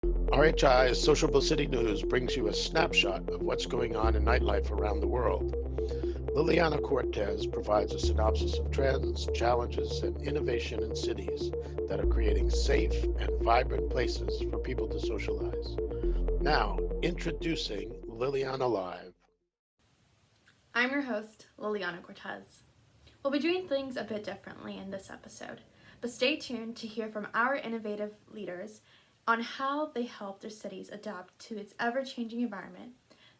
RHI's Sociable City News brings you a snapshot of what's going on in nightlife around the world. Liliana Cortez provides a synopsis of trends, challenges, and innovation in cities that are creating safe and vibrant places for people to socialize. Now, introducing Liliana Live. I'm your host, Liliana Cortez. We'll be doing things a bit differently in this episode, but stay tuned to hear from our innovative leaders on how they help their cities adapt to its ever-changing environment,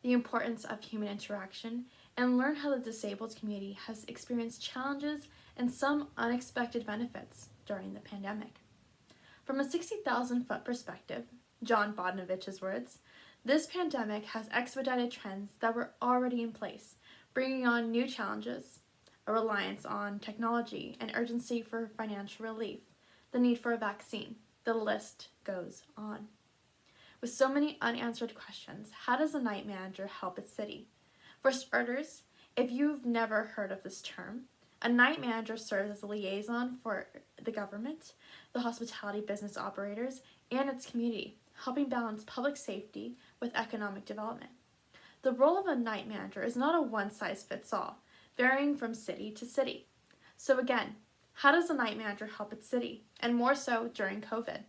the importance of human interaction, and learn how the disabled community has experienced challenges and some unexpected benefits during the pandemic. From a 60,000-foot perspective, John Bodnovich's words, this pandemic has expedited trends that were already in place, bringing on new challenges, a reliance on technology, and urgency for financial relief, the need for a vaccine. The list goes on. With so many unanswered questions, how does a night manager help its city? For starters, if you've never heard of this term, a night manager serves as a liaison for the government, the hospitality business operators, and its community, helping balance public safety with economic development. The role of a night manager is not a one-size-fits-all, varying from city to city. So again, how does a night manager help its city, and more so during COVID?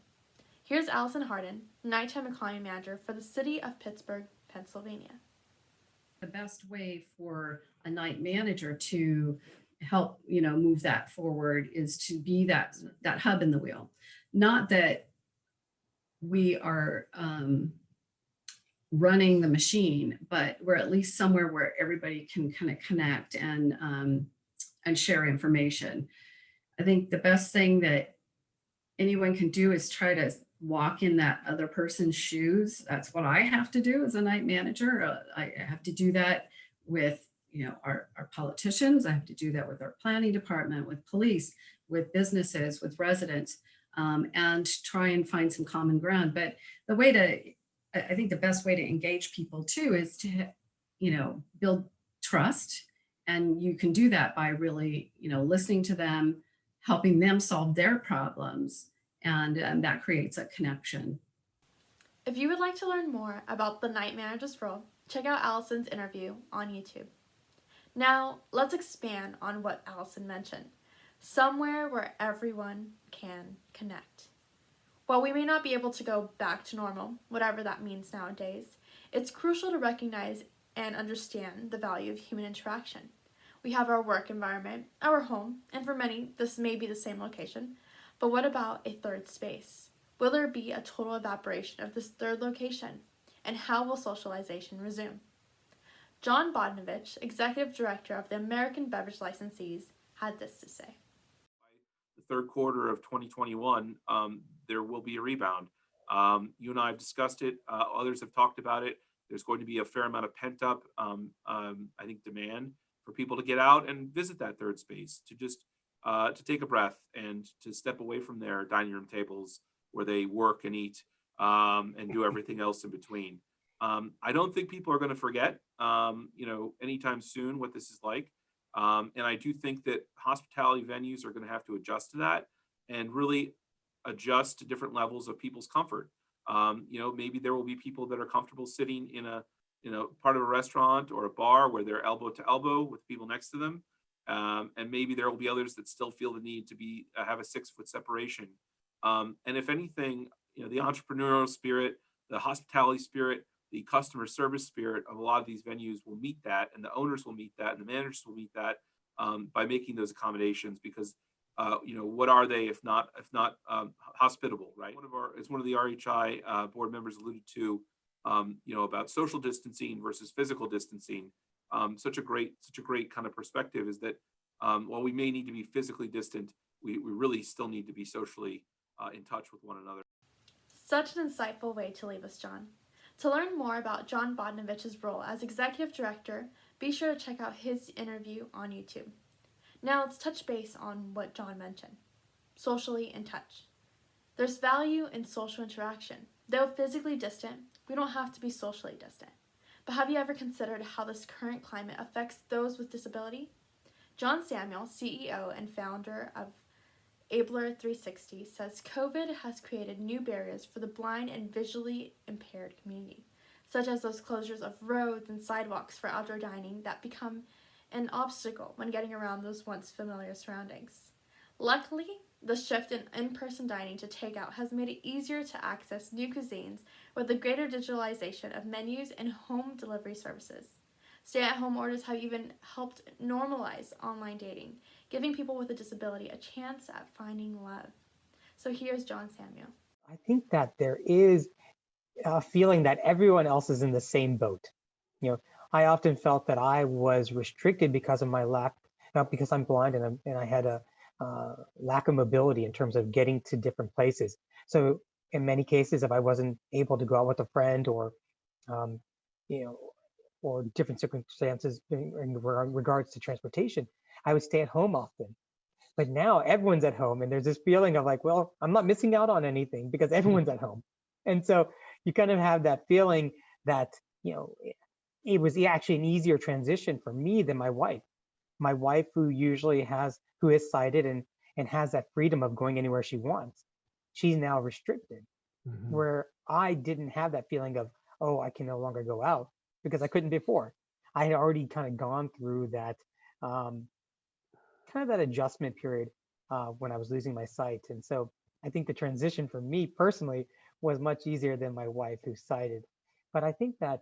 Here's Allison Harden, Nighttime Economy Manager for the city of Pittsburgh, Pennsylvania. The best way for a night manager to help move that forward is to be that hub in the wheel. Not that we are running the machine, but we're at least somewhere where everybody can kind of connect and share information. I think the best thing that anyone can do is try to walk in that other person's shoes. That's what I have to do as a night manager. I have to do that with our politicians. I have to do that with our planning department, with police, with businesses, with residents, and try and find some common ground. But I think the best way to engage people too is to build trust, and you can do that by really listening to them, helping them solve their problems, and that creates a connection. If you would like to learn more about the night manager's role, check out Allison's interview on YouTube. Now, let's expand on what Allison mentioned, somewhere where everyone can connect. While we may not be able to go back to normal, whatever that means nowadays, it's crucial to recognize and understand the value of human interaction. We have our work environment, our home, and for many, this may be the same location, but what about a third space? Will there be a total evaporation of this third location? And how will socialization resume? John Bodnovich, Executive Director of the American Beverage Licensees, had this to say. The third quarter of 2021, there will be a rebound. You and I have discussed it. Others have talked about it. There's going to be a fair amount of pent up, I think, demand for people to get out and visit that third space, to just to take a breath and to step away from their dining room tables where they work and eat and do everything else in between. I don't think people are going to forget, anytime soon what this is like. And I do think that hospitality venues are going to have to adjust to that and really adjust to different levels of people's comfort. Maybe there will be people that are comfortable sitting in a part of a restaurant or a bar where they're elbow to elbow with people next to them. And maybe there will be others that still feel the need to have a 6-foot separation. And if anything, the entrepreneurial spirit, the hospitality spirit, the customer service spirit of a lot of these venues will meet that, and the owners will meet that, and the managers will meet that by making those accommodations. Because what are they if not hospitable, right? It's one of the RHI board members alluded to, about social distancing versus physical distancing. Such a great kind of perspective is that while we may need to be physically distant, we really still need to be socially in touch with one another. Such an insightful way to leave us, John. To learn more about John Bodnovich's role as Executive Director, be sure to check out his interview on YouTube. Now let's touch base on what John mentioned. Socially in touch. There's value in social interaction. Though physically distant, we don't have to be socially distant. But have you ever considered how this current climate affects those with disability? John Samuel, CEO and founder of Abler360 says COVID has created new barriers for the blind and visually impaired community, such as those closures of roads and sidewalks for outdoor dining that become an obstacle when getting around those once familiar surroundings. Luckily, the shift in in-person dining to takeout has made it easier to access new cuisines with the greater digitalization of menus and home delivery services. Stay-at-home orders have even helped normalize online dating, giving people with a disability a chance at finding love. So here's John Samuel. I think that there is a feeling that everyone else is in the same boat. I often felt that I was restricted because of my lack, because I'm blind and I had a lack of mobility in terms of getting to different places. So in many cases, if I wasn't able to go out with a friend um, you know, or different circumstances in regards to transportation, I would stay at home often. But now everyone's at home and there's this feeling of like, well, I'm not missing out on anything because everyone's at home. And so you kind of have that feeling that, it was actually an easier transition for me than my wife. My wife, who is sighted and has that freedom of going anywhere she wants, she's now restricted. Where I didn't have that feeling of, oh, I can no longer go out because I couldn't before. I had already kind of gone through that kind of that adjustment period when I was losing my sight. And so I think the transition for me personally was much easier than my wife who's sighted. But I think that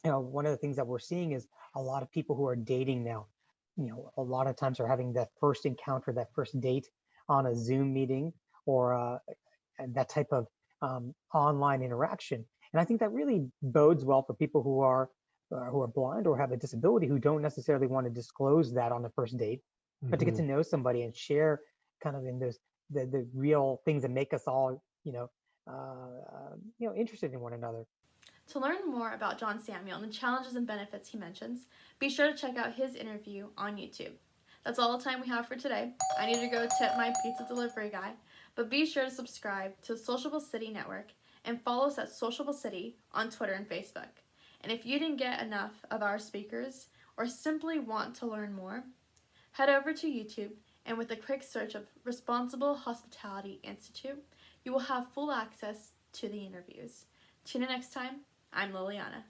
one of the things that we're seeing is a lot of people who are dating now. A lot of times are having that first encounter, that first date on a Zoom meeting or that type of online interaction. And I think that really bodes well for people who are blind or have a disability who don't necessarily want to disclose that on the first date, but to get to know somebody and share kind of in those the real things that make us all interested in one another. To learn more about John Samuel and the challenges and benefits he mentions, be sure to check out his interview on YouTube. That's all the time we have for today. I need to go tip my pizza delivery guy, but be sure to subscribe to the Sociable City Network and follow us at Sociable City on Twitter and Facebook. And if you didn't get enough of our speakers or simply want to learn more, head over to YouTube and with a quick search of Responsible Hospitality Institute, you will have full access to the interviews. Tune in next time. I'm Liliana.